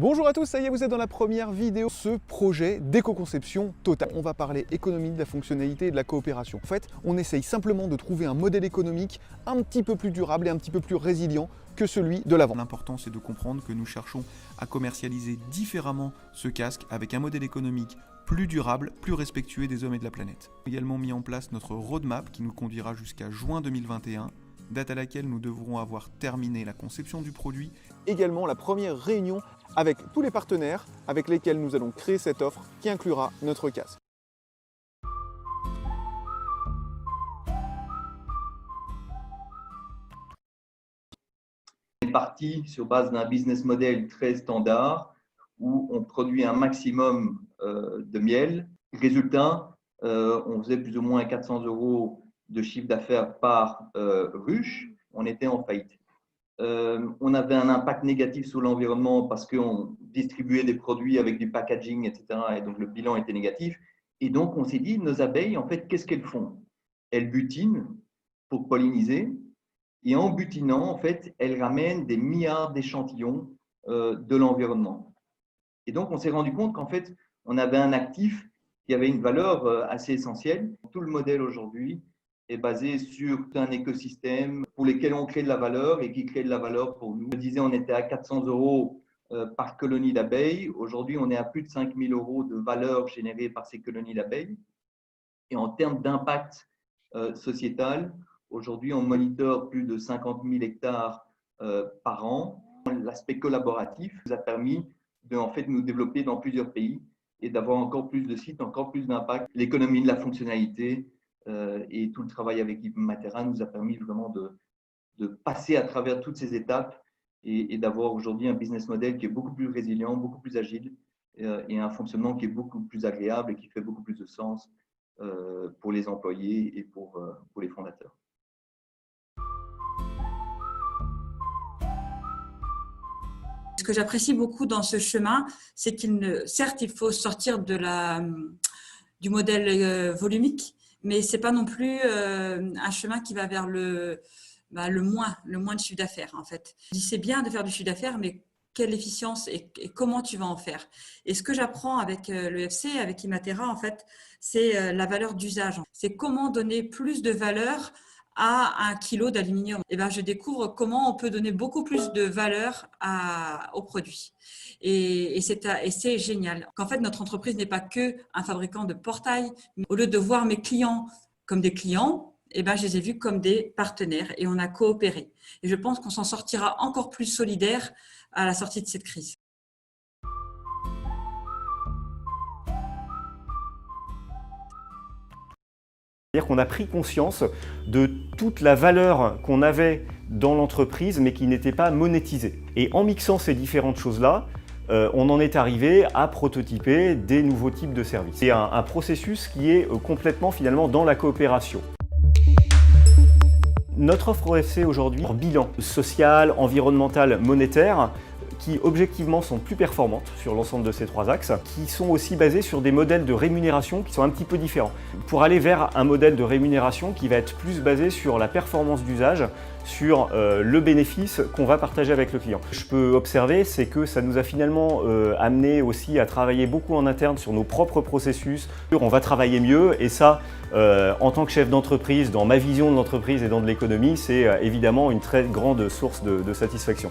Bonjour à tous, ça y est, vous êtes dans la première vidéo de ce projet d'éco-conception totale. On va parler économie, de la fonctionnalité et de la coopération. En fait, on essaye simplement de trouver un modèle économique un petit peu plus durable et un petit peu plus résilient que celui de l'avant. L'important, c'est de comprendre que nous cherchons à commercialiser différemment ce casque avec un modèle économique plus durable, plus respectueux des hommes et de la planète. Nous avons également mis en place notre roadmap qui nous conduira jusqu'à juin 2021, date à laquelle nous devrons avoir terminé la conception du produit. Également la première réunion avec tous les partenaires avec lesquels nous allons créer cette offre qui inclura notre casque. On est parti sur base d'un business model très standard où on produit un maximum de miel. Résultat, on faisait plus ou moins 400 € de chiffre d'affaires par ruche. On était en faillite. On avait un impact négatif sur l'environnement parce qu'on distribuait des produits avec du packaging, etc. Et donc, le bilan était négatif. Et donc, on s'est dit, nos abeilles, en fait, qu'est-ce qu'elles font? Elles butinent pour polliniser. Et en butinant, en fait, elles ramènent des milliards d'échantillons de l'environnement. Et donc, on s'est rendu compte qu'en fait, on avait un actif qui avait une valeur assez essentielle. Tout le modèle aujourd'hui est basé sur un écosystème pour lequel on crée de la valeur et qui crée de la valeur pour nous. Je disais, on était à 400 € par colonie d'abeilles. Aujourd'hui, on est à plus de 5 000 € de valeur générée par ces colonies d'abeilles. Et en termes d'impact sociétal, aujourd'hui, on monitore plus de 50 000 hectares par an. L'aspect collaboratif nous a permis de en fait, nous développer dans plusieurs pays et d'avoir encore plus de sites, encore plus d'impact. L'économie de la fonctionnalité et tout le travail avec Matera nous a permis vraiment de passer à travers toutes ces étapes et d'avoir aujourd'hui un business model qui est beaucoup plus résilient, beaucoup plus agile et un fonctionnement qui est beaucoup plus agréable et qui fait beaucoup plus de sens pour les employés et pour les fondateurs. Ce que j'apprécie beaucoup dans ce chemin, c'est certes, il faut sortir du modèle volumique, mais ce n'est pas non plus un chemin qui va vers le moins de chiffre d'affaires, en fait. Je dis, c'est bien de faire du chiffre d'affaires, mais quelle efficience et comment tu vas en faire? Et ce que j'apprends avec l'EFC, avec Imatera, en fait, c'est la valeur d'usage. C'est comment donner plus de valeur à 1 kilo d'aluminium. Et ben, je découvre comment on peut donner beaucoup plus de valeur au produit. Et c'est génial. Qu'en fait, notre entreprise n'est pas que un fabricant de portails. Au lieu de voir mes clients comme des clients, eh ben, je les ai vus comme des partenaires et on a coopéré. Et je pense qu'on s'en sortira encore plus solidaire à la sortie de cette crise. C'est-à-dire qu'on a pris conscience de toute la valeur qu'on avait dans l'entreprise mais qui n'était pas monétisée. Et en mixant ces différentes choses-là, on en est arrivé à prototyper des nouveaux types de services. C'est un processus qui est complètement finalement dans la coopération. Notre offre OFC aujourd'hui, bilan social, environnemental, monétaire, qui objectivement sont plus performantes sur l'ensemble de ces 3 axes, qui sont aussi basées sur des modèles de rémunération qui sont un petit peu différents, pour aller vers un modèle de rémunération qui va être plus basé sur la performance d'usage, sur le bénéfice qu'on va partager avec le client. Ce que je peux observer, c'est que ça nous a finalement amené aussi à travailler beaucoup en interne sur nos propres processus. On va travailler mieux et ça, en tant que chef d'entreprise, dans ma vision de l'entreprise et dans de l'économie, c'est évidemment une très grande source de satisfaction.